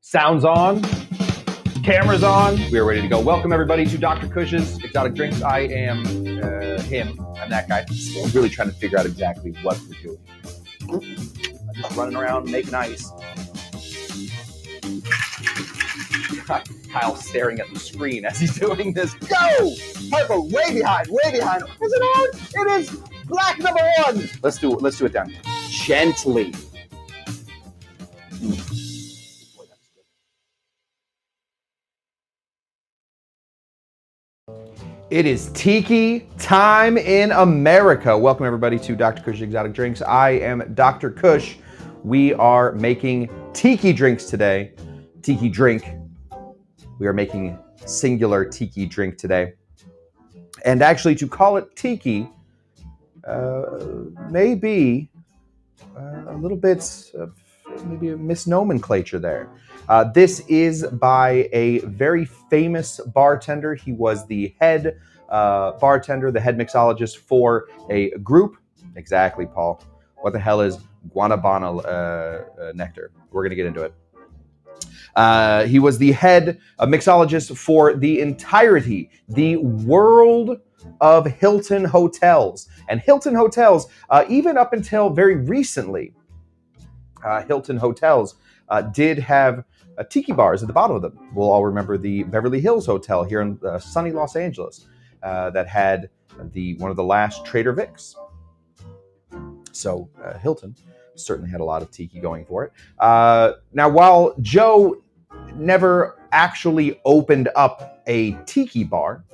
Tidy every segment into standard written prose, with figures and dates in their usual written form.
Sounds on, cameras on. We are ready to go. Welcome everybody to Dr. Cush's Exotic Drinks. I am him. I'm that guy. I'm really trying to figure out exactly what we're doing. I'm just running around making ice. Kyle's staring at the screen as he's doing this. Go! Purple, way behind, way behind. Is it on? It is black number one. Let's do it down. Gently. It is Tiki time in America. Welcome everybody to Dr. Cush's Exotic Drinks. I am Dr. Cush. We are making Tiki drinks today. Tiki drink. We are making singular Tiki drink today. And actually to call it Tiki may be a little bit of maybe a misnomenclature there. This is by a very famous bartender. He was the head bartender, the head mixologist for a group. Exactly, Paul. What the hell is Guanabana Nectar? We're going to get into it. He was the head mixologist for the entirety, the world of Hilton hotels. And Hilton hotels, even up until very recently, Hilton hotels did have tiki bars at the bottom of them. We'll all remember the Beverly Hills Hotel here in sunny Los Angeles that had one of the last Trader Vic's. So Hilton certainly had a lot of tiki going for it. Now, while Joe never actually opened up a tiki bar,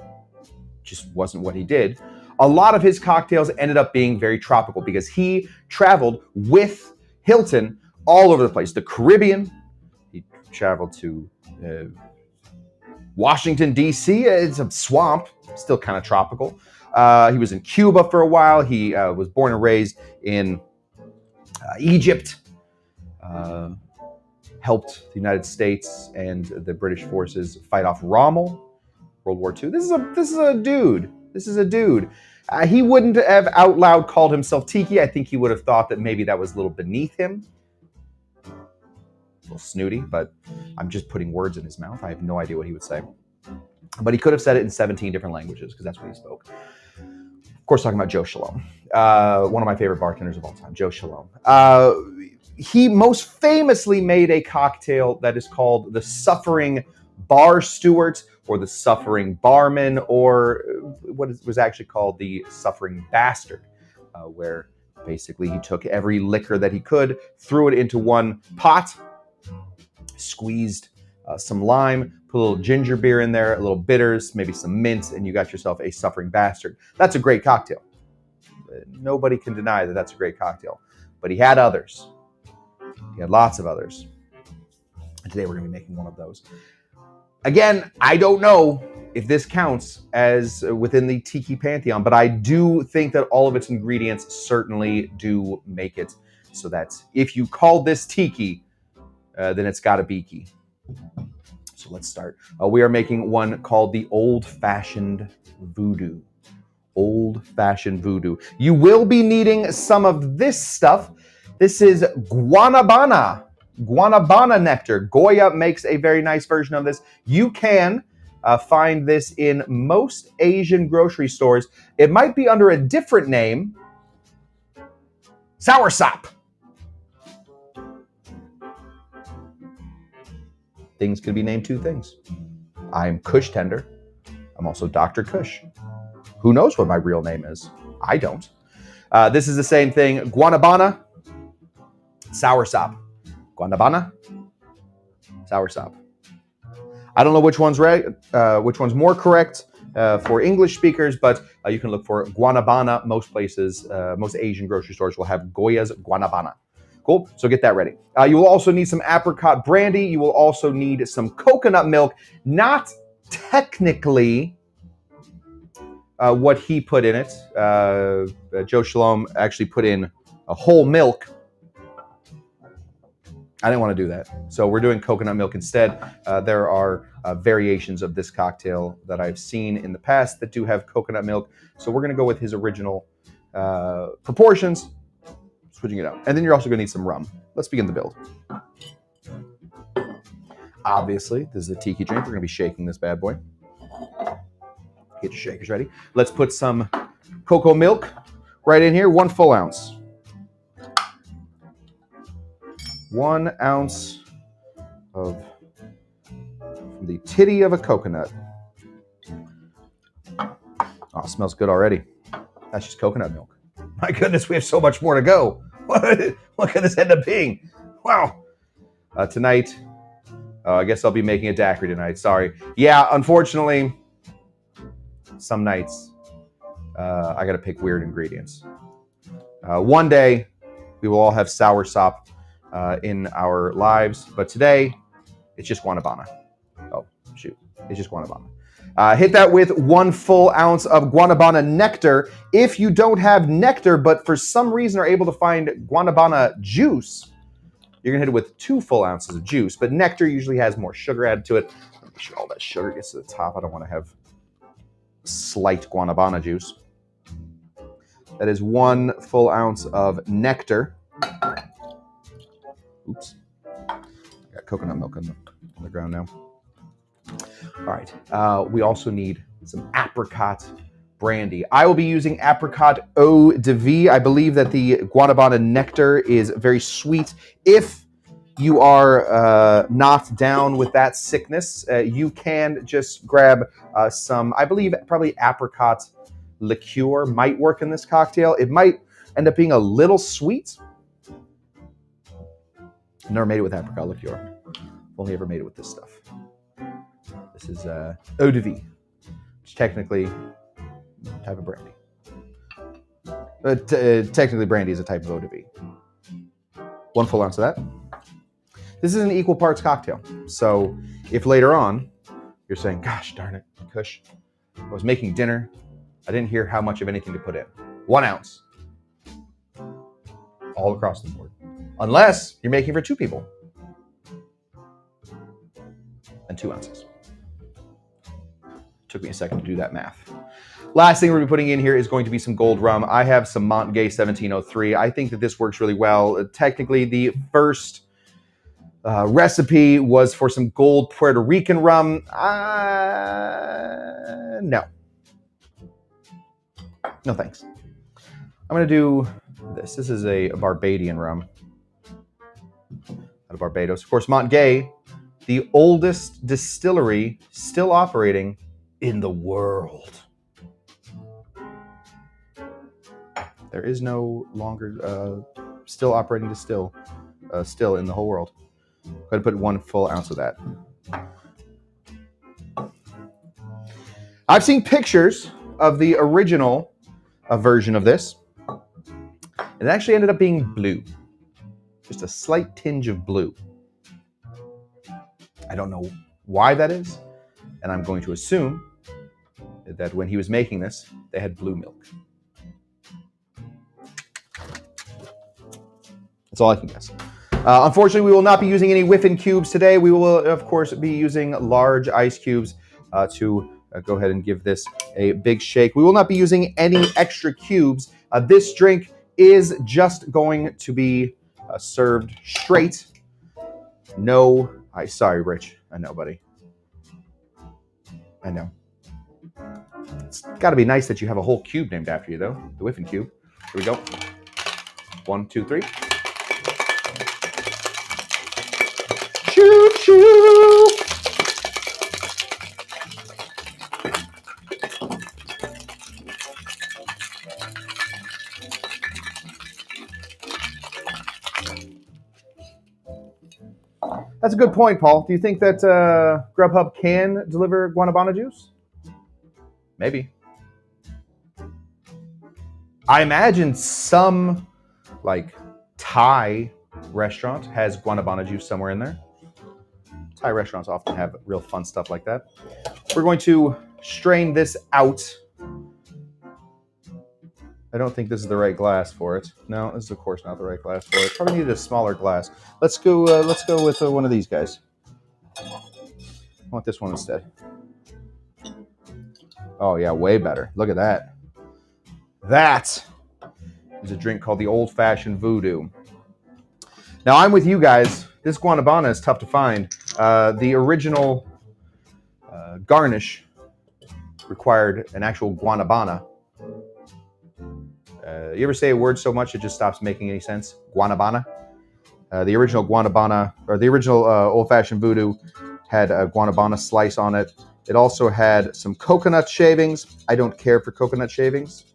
just wasn't what he did, a lot of his cocktails ended up being very tropical because he traveled with Hilton all over the place. The Caribbean, he traveled to Washington, D.C. It's a swamp, still kind of tropical. He was in Cuba for a while. He was born and raised in Egypt. Helped the United States and the British forces fight off Rommel, World War II. This is a dude. This is a dude. He wouldn't have out loud called himself Tiki. I think he would have thought that maybe that was a little beneath him. A little snooty, but I'm just putting words in his mouth. I have no idea what he would say. But he could have said it in 17 different languages because that's what he spoke. Of course, talking about Joe Scialom, one of my favorite bartenders of all time, Joe Scialom. He most famously made a cocktail that is called the Suffering Bar Stewart, or the Suffering Barman, or what was actually called the Suffering Bastard, where basically he took every liquor that he could, threw it into one pot, squeezed some lime, put a little ginger beer in there, a little bitters, maybe some mint, and you got yourself a Suffering Bastard. That's a great cocktail. Nobody can deny that that's a great cocktail. But he had others. He had lots of others. And today we're going to be making one of those. Again, I don't know if this counts as within the Tiki pantheon, but I do think that all of its ingredients certainly do make it so that if you call this Tiki, then it's got to be key. So let's start. We are making one called the Old Fashioned Voo Doo. Old Fashioned Voo Doo. You will be needing some of this stuff. This is Guanabana Nectar. Goya makes a very nice version of this. You can find this in most Asian grocery stores. It might be under a different name. Soursop. Things could be named two things. I'm Cush Tender. I'm also Dr. Cush. Who knows what my real name is? I don't. This is the same thing. Guanabana, Soursop. Guanabana, Soursop. I don't know which one's more correct for English speakers, but you can look for Guanabana. Most places, most Asian grocery stores will have Goya's Guanabana. Cool, so get that ready. You will also need some Apricot Brandy. You will also need some coconut milk. Not technically what he put in it. Joe Scialom actually put in a whole milk. I didn't want to do that. So we're doing coconut milk instead. There are variations of this cocktail that I've seen in the past that do have coconut milk. So we're going to go with his original proportions, switching it out. And then you're also going to need some rum. Let's begin the build. Obviously, this is a tiki drink. We're going to be shaking this bad boy. Get your shakers ready. Let's put some cocoa milk right in here. 1 full ounce. 1 ounce of from the titty of a coconut. Oh, it smells good already. That's just coconut milk. My goodness, we have so much more to go. What could this end up being? Wow. Tonight, I guess I'll be making a daiquiri tonight. Sorry. Yeah, unfortunately, some nights I got to pick weird ingredients. One day, we will all have soursop in our lives, but today, it's just Guanabana. Oh, shoot. It's just Guanabana. Hit that with 1 full ounce of Guanabana Nectar. If you don't have nectar, but for some reason are able to find Guanabana juice, you're going to hit it with 2 full ounces of juice. But nectar usually has more sugar added to it. Make sure all that sugar gets to the top. I don't want to have slight Guanabana juice. That is 1 full ounce of nectar. Oops. I got coconut milk on the ground now. All right. We also need some apricot brandy. I will be using apricot eau de vie. I believe that the Guanabana Nectar is very sweet. If you are not down with that sickness, you can just grab some, I believe probably apricot liqueur might work in this cocktail. It might end up being a little sweet. I've never made it with apricot liqueur. I've only ever made it with this stuff. This is eau de vie, which is technically a type of brandy. But technically brandy is a type of eau de vie. 1 full ounce of that. This is an equal parts cocktail. So if later on you're saying, gosh darn it, Cush, I was making dinner, I didn't hear how much of anything to put in. 1 ounce. All across the board. Unless you're making for 2 people. And 2 ounces. Took me a second to do that math. Last thing we're going to be putting in here is going to be some gold rum. I have some Montgay 1703. I think that this works really well. Technically, the first recipe was for some gold Puerto Rican rum. No. No thanks. I'm going to do this. This is a Barbadian rum out of Barbados. Of course, Montgay, the oldest distillery still operating in the world. There is no longer still operating still in the whole world. I'm going to put 1 full ounce of that. I've seen pictures of the original version of this. It actually ended up being blue. Just a slight tinge of blue. I don't know why that is, and I'm going to assume that when he was making this, they had blue milk. That's all I can guess. Unfortunately, we will not be using any whiffin cubes today. We will, of course, be using large ice cubes to go ahead and give this a big shake. We will not be using any extra cubes. This drink is just going to be served straight. No, sorry, Rich. I know, buddy. I know. It's got to be nice that you have a whole cube named after you, though. The whiffin cube. Here we go. 1, 2, 3. Choo choo. That's a good point, Paul. Do you think that Grubhub can deliver Guanabana juice? Maybe. I imagine some, like, Thai restaurant has Guanabana juice somewhere in there. Thai restaurants often have real fun stuff like that. We're going to strain this out. I don't think this is the right glass for it. No, this is of course not the right glass for it. Probably needed a smaller glass. Let's go with one of these guys. I want this one instead. Oh yeah, way better. Look at that. That is a drink called the Old Fashioned Voo Doo. Now I'm with you guys. This Guanabana is tough to find. The original garnish required an actual guanabana. You ever say a word so much it just stops making any sense? Guanabana. The original Guanabana, or the original Old Fashioned Voo Doo, had a Guanabana slice on it. It also had some coconut shavings. I don't care for coconut shavings.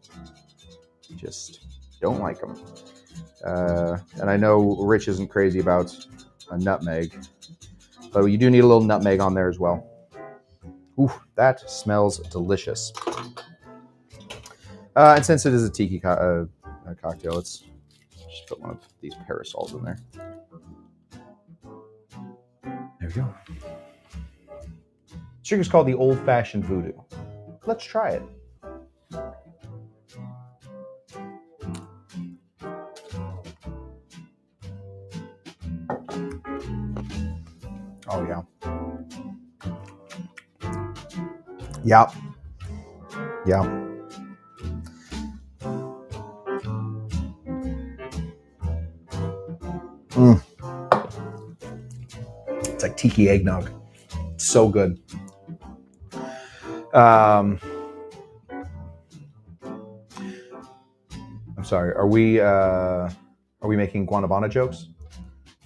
Just don't like them. And I know Rich isn't crazy about a nutmeg, but you do need a little nutmeg on there as well. Ooh, that smells delicious. And since it is a tiki cocktail, let's just put one of these parasols in there. There we go. This drink is called the Old Fashioned Voo Doo. Let's try it. Oh, yeah. Yeah. Yeah. It's like tiki eggnog. It's so good. I'm sorry. Are we making Guanabana jokes?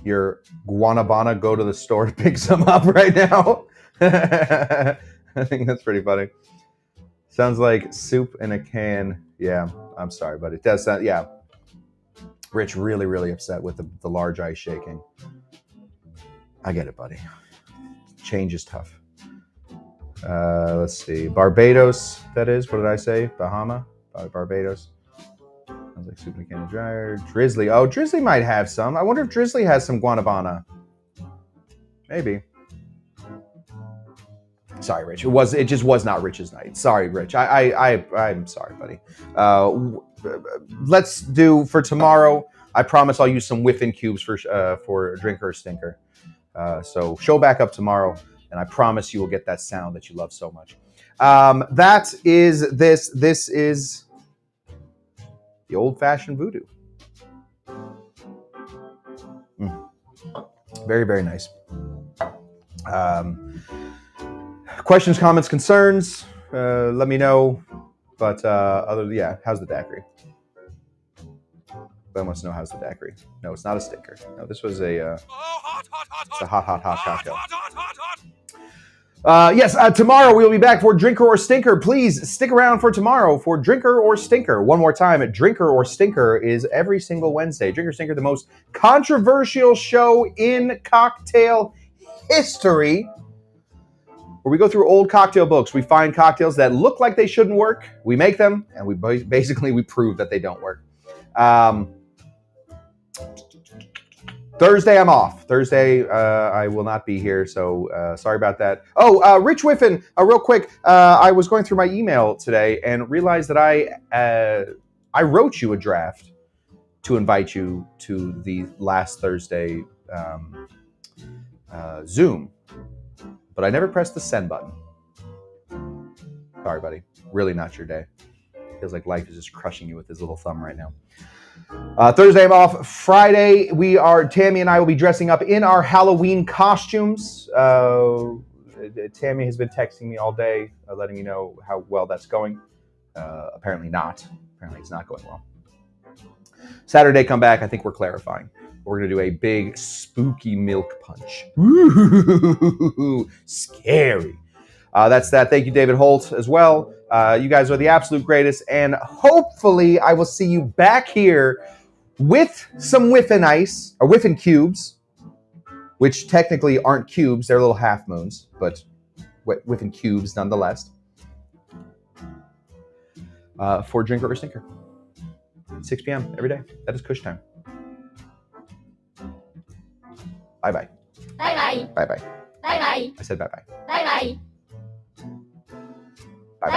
Your Guanabana go to the store to pick some up right now? I think that's pretty funny. Sounds like soup in a can. Yeah, I'm sorry, but it does sound, yeah. Rich really, really upset with the large ice shaking. I get it, buddy. Change is tough. Let's see. Barbados, that is. What did I say? Bahama? Barbados. Sounds like soup in a can of dryer. Drizzly. Oh, Drizzly might have some. I wonder if Drizzly has some Guanabana. Maybe. Sorry, Rich. It just was not Rich's night. Sorry, Rich. I'm sorry, buddy. Let's do for tomorrow. I promise I'll use some whiffing cubes for Drinker or Stinker. So show back up tomorrow, and I promise you will get that sound that you love so much. That is this. This is the Old Fashioned Voo Doo. Very, very nice. Questions, comments, concerns, let me know. But yeah, how's the daiquiri? Ben wants to know how's the daiquiri. No, it's not a stinker. No, this was a it's a hot cocktail. Yes, tomorrow we will be back for Drinker or Stinker. Please stick around for tomorrow for Drinker or Stinker. One more time, Drinker or Stinker is every single Wednesday. Drinker or Stinker, the most controversial show in cocktail history, where we go through old cocktail books. We find cocktails that look like they shouldn't work. We make them, and we prove that they don't work. Thursday, I'm off. Thursday, I will not be here, so sorry about that. Oh, Rich Whiffen, real quick. I was going through my email today and realized that I wrote you a draft to invite you to the last Thursday Zoom, but I never pressed the send button. Sorry, buddy. Really not your day. Feels like life is just crushing you with his little thumb right now. Thursday, I'm off. Friday, Tammy and I will be dressing up in our Halloween costumes. Tammy has been texting me all day, letting me know how well that's going. Apparently not. Apparently it's not going well. Saturday, come back. I think we're clarifying. We're going to do a big spooky milk punch. Ooh, scary. That's that. Thank you, David Holt, as well. You guys are the absolute greatest. And hopefully I will see you back here with some whiffin' ice, or whiffin' cubes, which technically aren't cubes. They're little half moons, but whiffin' cubes nonetheless. For Drinker or Stinker. 6 p.m. every day. That is Cush time. Bye-bye. Bye-bye. Bye-bye. Bye-bye. I said bye-bye. Bye-bye.